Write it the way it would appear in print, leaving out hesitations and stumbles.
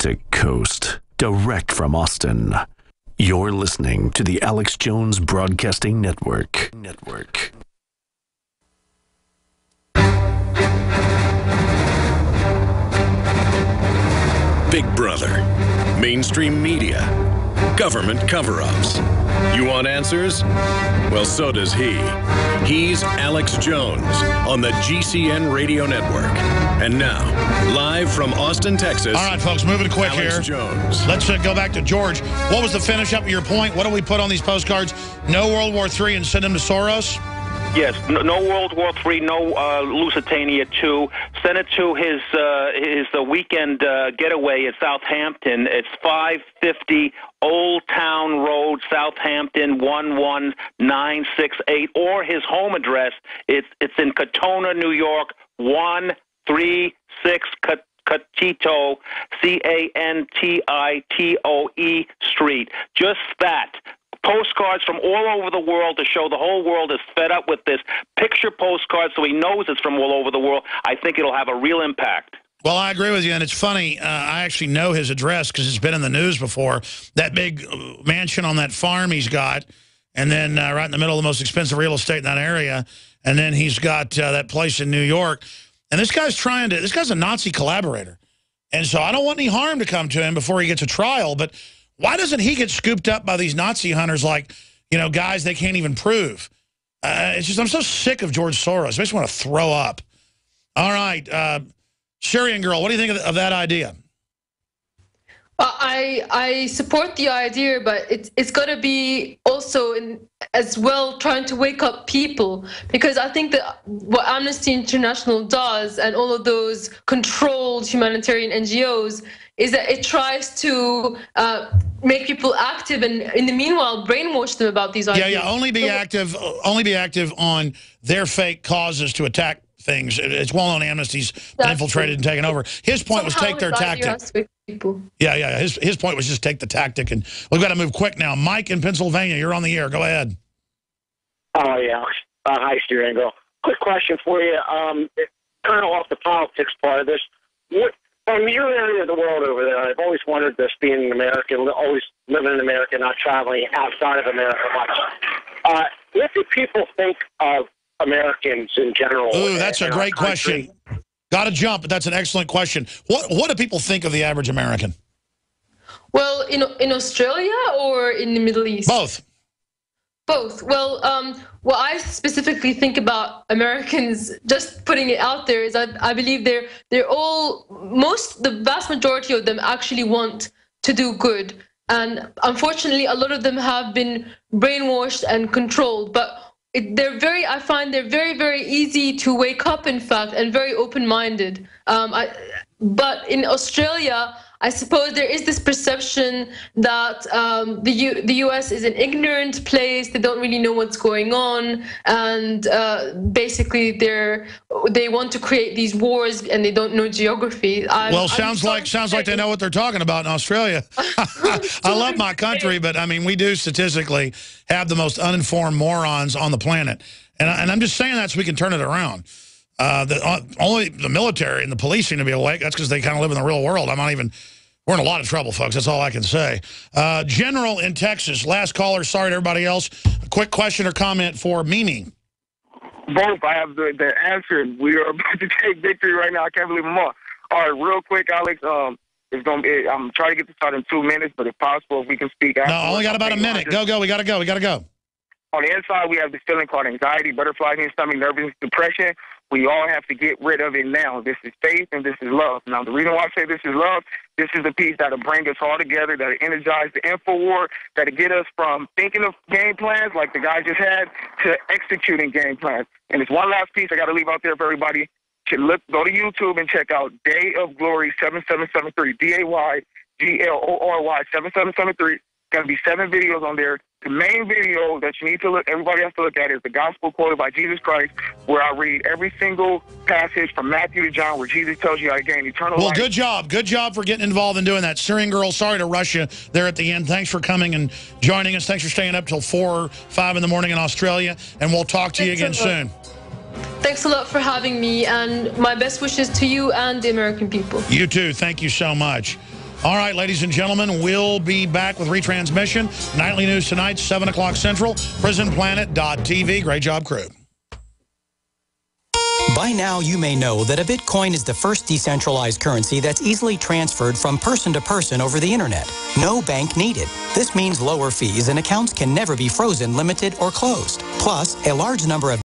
to coast, direct from Austin. You're listening to the Alex Jones Broadcasting Network. Big Brother, mainstream media, government cover-ups. You want answers? Well, so does he. He's Alex Jones on the GCN Radio Network. And now, live from Austin, Texas. All right, folks, moving quick Alex here. Jones. Let's go back to George. What was the finish up of your point? What do we put on these postcards? No World War III and send them to Soros? Yes, no World War III, no Lusitania II. Send it to his weekend getaway at Southampton. It's 550 Old Town Road, Southampton 11968, or his home address. It's in Katona, New York, 136 Cantito, Cantitoe Street. Just that. Postcards from all over the world to show the whole world is fed up with this. Picture postcards so he knows it's from all over the world. I think it'll have a real impact. Well, I agree with you, and it's funny. I actually know his address because it's been in the news before. That big mansion on that farm he's got, and then right in the middle of the most expensive real estate in that area, and then he's got that place in New York. And this guy's this guy's a Nazi collaborator. And so I don't want any harm to come to him before he gets a trial, but why doesn't he get scooped up by these Nazi hunters like, you know, guys they can't even prove? It's just, I'm so sick of George Soros. It makes me want to throw up. All right, Syrian Girl, what do you think of that idea? I support the idea, but it's got to be also as well trying to wake up people, because I think that what Amnesty International does and all of those controlled humanitarian NGOs is that it tries to make people active and in the meanwhile brainwash them about these ideas. Yeah, only be active on their fake causes to attack things. It's well known Amnesty's been infiltrated and taken over. His point was take their tactic. Yeah. His point was just take the tactic, and we've got to move quick now. Mike in Pennsylvania, you're on the air. Go ahead. Oh, yeah. Hi, Steering Girl. Quick question for you. Kind of off the politics part of this. From your area of the world over there, I've always wondered this, being an American, always living in America, not traveling outside of America much. What do people think of Americans in general? Ooh, that's a great question. Got to jump, but that's an excellent question. What do people think of the average American? Well, in Australia or in the Middle East? Both. Well, what I specifically think about Americans, just putting it out there, is I believe the vast majority of them actually want to do good. And unfortunately, a lot of them have been brainwashed and controlled. But I find they're very, very easy to wake up, in fact, and very open-minded. But in Australia, I suppose there is this perception that the U.S. is an ignorant place. They don't really know what's going on, and basically they want to create these wars, and they don't know geography. Sounds like they know what they're talking about in Australia. I love my country, but I mean, we do statistically have the most uninformed morons on the planet, and I'm just saying that so we can turn it around. Only the military and the police seem to be awake. That's because they kind of live in the real world. We're in a lot of trouble, folks. That's all I can say. General in Texas, last caller. Sorry to everybody else. A quick question or comment for Mimi. Both. I have the answer. We are about to take victory right now. I can't believe more. All right, real quick, Alex. It's gonna be. I'm trying to get this out in 2 minutes, but if possible, if we can speak. No, only got about a minute. Go. We gotta go. On the inside, we have this feeling called anxiety, butterflies in the stomach, nervousness, depression. We all have to get rid of it now. This is faith and this is love. Now, the reason why I say this is love, this is the piece that'll bring us all together, that'll energize the info war, that'll get us from thinking of game plans like the guy just had to executing game plans. And there's one last piece I got to leave out there for everybody. Go to YouTube and check out Day of Glory 7773, DAYGLORY 7773. Going to be 7 videos on there. The main video that you need to everybody has to look at is the gospel quoted by Jesus Christ, where I read every single passage from Matthew to John where Jesus tells you how to gain eternal life. Well, good job. Good job for getting involved in doing that. Syrian Girl, sorry to rush you there at the end. Thanks for coming and joining us. Thanks for staying up till 4 or 5 in the morning in Australia, and we'll talk to you again soon. Thanks a lot for having me, and my best wishes to you and the American people. You too. Thank you so much. All right, ladies and gentlemen, we'll be back with retransmission. Nightly news tonight, 7 o'clock Central, prisonplanet.tv. Great job, crew. By now, you may know that a Bitcoin is the first decentralized currency that's easily transferred from person to person over the internet. No bank needed. This means lower fees and accounts can never be frozen, limited, or closed. Plus, a large number of